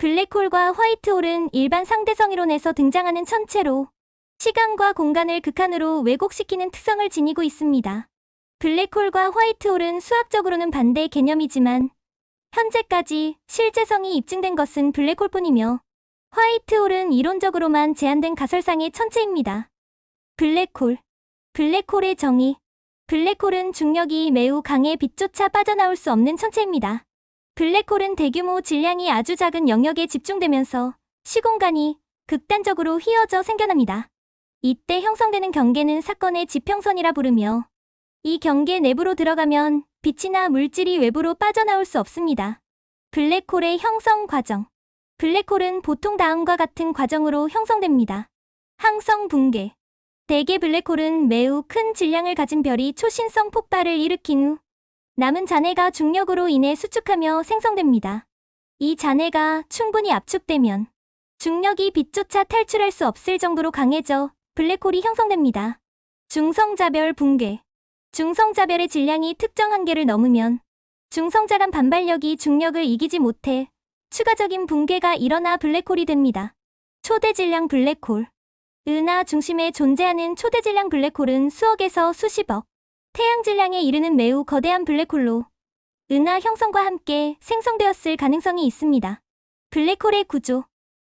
블랙홀과 화이트홀은 일반 상대성 이론에서 등장하는 천체로 시간과 공간을 극한으로 왜곡시키는 특성을 지니고 있습니다. 블랙홀과 화이트홀은 수학적으로는 반대의 개념이지만 현재까지 실제성이 입증된 것은 블랙홀뿐이며 화이트홀은 이론적으로만 제한된 가설상의 천체입니다. 블랙홀. 블랙홀의 정의. 블랙홀은 중력이 매우 강해 빛조차 빠져나올 수 없는 천체입니다. 블랙홀은 대규모 질량이 아주 작은 영역에 집중되면서 시공간이 극단적으로 휘어져 생겨납니다. 이때 형성되는 경계는 사건의 지평선이라 부르며 이 경계 내부로 들어가면 빛이나 물질이 외부로 빠져나올 수 없습니다. 블랙홀의 형성 과정. 블랙홀은 보통 다음과 같은 과정으로 형성됩니다. 항성 붕괴. 대개 블랙홀은 매우 큰 질량을 가진 별이 초신성 폭발을 일으킨 후 남은 잔해가 중력으로 인해 수축하며 생성됩니다. 이 잔해가 충분히 압축되면 중력이 빛조차 탈출할 수 없을 정도로 강해져 블랙홀이 형성됩니다. 중성자별 붕괴. 중성자별의 질량이 특정 한계를 넘으면 중성자 간 반발력이 중력을 이기지 못해 추가적인 붕괴가 일어나 블랙홀이 됩니다. 초대질량 블랙홀. 은하 중심에 존재하는 초대질량 블랙홀은 수억에서 수십억, 태양 질량에 이르는 매우 거대한 블랙홀로 은하 형성과 함께 생성되었을 가능성이 있습니다. 블랙홀의 구조.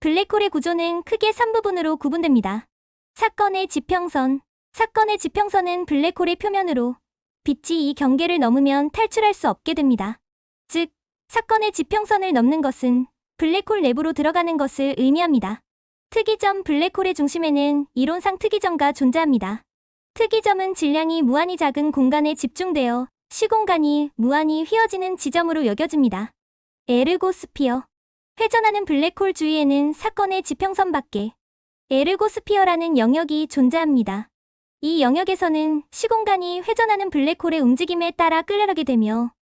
블랙홀의 구조는 크게 3부분으로 구분됩니다. 사건의 지평선. 사건의 지평선은 블랙홀의 표면으로 빛이 이 경계를 넘으면 탈출할 수 없게 됩니다. 즉, 사건의 지평선을 넘는 것은 블랙홀 내부로 들어가는 것을 의미합니다. 특이점. 블랙홀의 중심에는 이론상 특이점가 존재합니다. 특이점은 질량이 무한히 작은 공간에 집중되어 시공간이 무한히 휘어지는 지점으로 여겨집니다. 에르고스피어. 회전하는 블랙홀 주위에는 사건의 지평선 밖에 에르고스피어라는 영역이 존재합니다. 이 영역에서는 시공간이 회전하는 블랙홀의 움직임에 따라 끌려가게 되며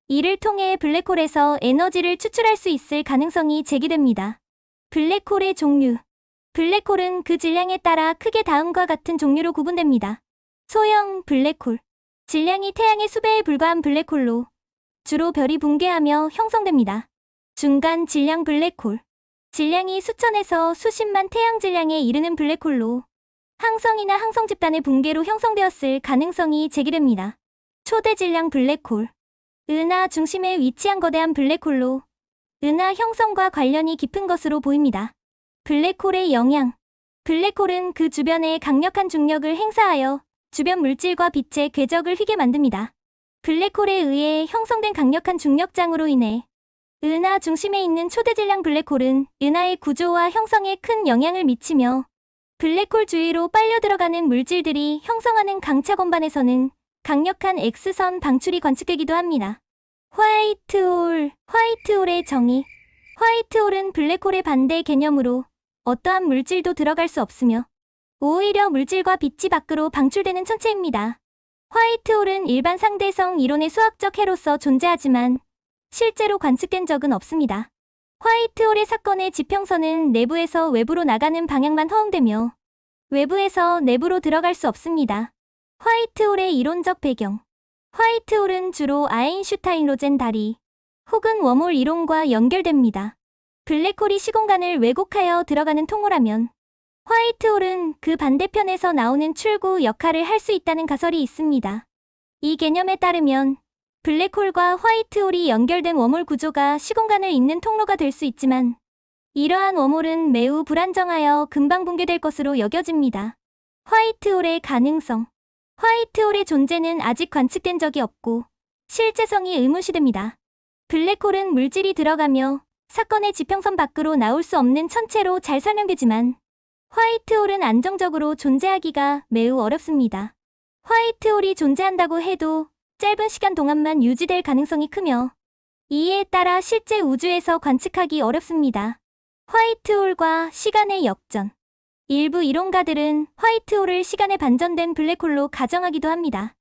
이를 통해 블랙홀에서 에너지를 추출할 수 있을 가능성이 제기됩니다. 블랙홀의 종류. 블랙홀은 그 질량에 따라 크게 다음과 같은 종류로 구분됩니다. 소형 블랙홀. 질량이 태양의 수배에 불과한 블랙홀로 주로 별이 붕괴하며 형성됩니다. 중간 질량 블랙홀. 질량이 수천에서 수십만 태양 질량에 이르는 블랙홀로 항성이나 항성 집단의 붕괴로 형성되었을 가능성이 제기됩니다. 초대 질량 블랙홀. 은하 중심에 위치한 거대한 블랙홀로 은하 형성과 관련이 깊은 것으로 보입니다. 블랙홀의 영향. 블랙홀은 그 주변에 강력한 중력을 행사하여 주변 물질과 빛의 궤적을 휘게 만듭니다. 블랙홀에 의해 형성된 강력한 중력장으로 인해 은하 중심에 있는 초대질량 블랙홀은 은하의 구조와 형성에 큰 영향을 미치며 블랙홀 주위로 빨려 들어가는 물질들이 형성하는 강차 공간에서는 강력한 X선 방출이 관측되기도 합니다. 화이트홀. 화이트홀의 정의. 화이트홀은 블랙홀의 반대 개념으로 어떠한 물질도 들어갈 수 없으며 오히려 물질과 빛이 밖으로 방출되는 천체입니다. 화이트홀은 일반 상대성 이론의 수학적 해로서 존재하지만 실제로 관측된 적은 없습니다. 화이트홀의 사건의 지평선은 내부에서 외부로 나가는 방향만 허용되며 외부에서 내부로 들어갈 수 없습니다. 화이트홀의 이론적 배경. 화이트홀은 주로 아인슈타인-로젠 다리 혹은 웜홀 이론과 연결됩니다. 블랙홀이 시공간을 왜곡하여 들어가는 통로라면 화이트홀은 그 반대편에서 나오는 출구 역할을 할 수 있다는 가설이 있습니다. 이 개념에 따르면 블랙홀과 화이트홀이 연결된 웜홀 구조가 시공간을 잇는 통로가 될 수 있지만 이러한 웜홀은 매우 불안정하여 금방 붕괴될 것으로 여겨집니다. 화이트홀의 가능성. 화이트홀의 존재는 아직 관측된 적이 없고 실제성이 의문시됩니다. 블랙홀은 물질이 들어가며 사건의 지평선 밖으로 나올 수 없는 천체로 잘 설명되지만 화이트홀은 안정적으로 존재하기가 매우 어렵습니다. 화이트홀이 존재한다고 해도 짧은 시간 동안만 유지될 가능성이 크며 이에 따라 실제 우주에서 관측하기 어렵습니다. 화이트홀과 시간의 역전. 일부 이론가들은 화이트홀을 시간의 반전된 블랙홀로 가정하기도 합니다.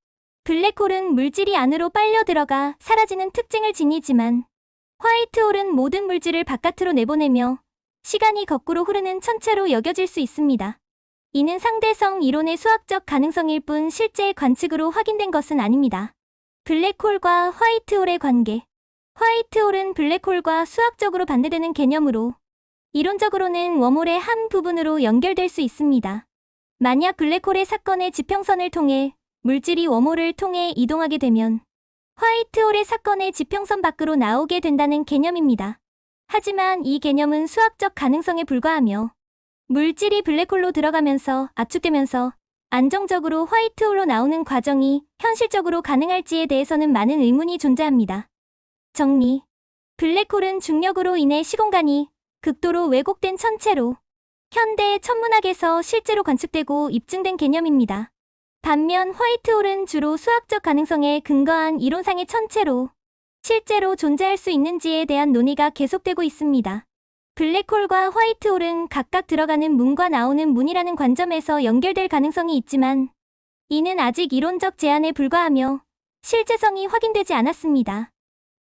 블랙홀은 물질이 안으로 빨려 들어가 사라지는 특징을 지니지만 화이트홀은 모든 물질을 바깥으로 내보내며 시간이 거꾸로 흐르는 천체로 여겨질 수 있습니다. 이는 상대성 이론의 수학적 가능성일 뿐 실제 관측으로 확인된 것은 아닙니다. 블랙홀과 화이트홀의 관계. 화이트홀은 블랙홀과 수학적으로 반대되는 개념으로 이론적으로는 웜홀의 한 부분으로 연결될 수 있습니다. 만약 블랙홀의 사건의 지평선을 통해 물질이 웜홀을 통해 이동하게 되면 화이트홀의 사건의 지평선 밖으로 나오게 된다는 개념입니다. 하지만 이 개념은 수학적 가능성에 불과하며 물질이 블랙홀로 들어가면서 압축되면서 안정적으로 화이트홀로 나오는 과정이 현실적으로 가능할지에 대해서는 많은 의문이 존재합니다. 정리. 블랙홀은 중력으로 인해 시공간이 극도로 왜곡된 천체로 현대 천문학에서 실제로 관측되고 입증된 개념입니다. 반면 화이트홀은 주로 수학적 가능성에 근거한 이론상의 천체로 실제로 존재할 수 있는지에 대한 논의가 계속되고 있습니다. 블랙홀과 화이트홀은 각각 들어가는 문과 나오는 문이라는 관점에서 연결될 가능성이 있지만 이는 아직 이론적 제안에 불과하며 실제성이 확인되지 않았습니다.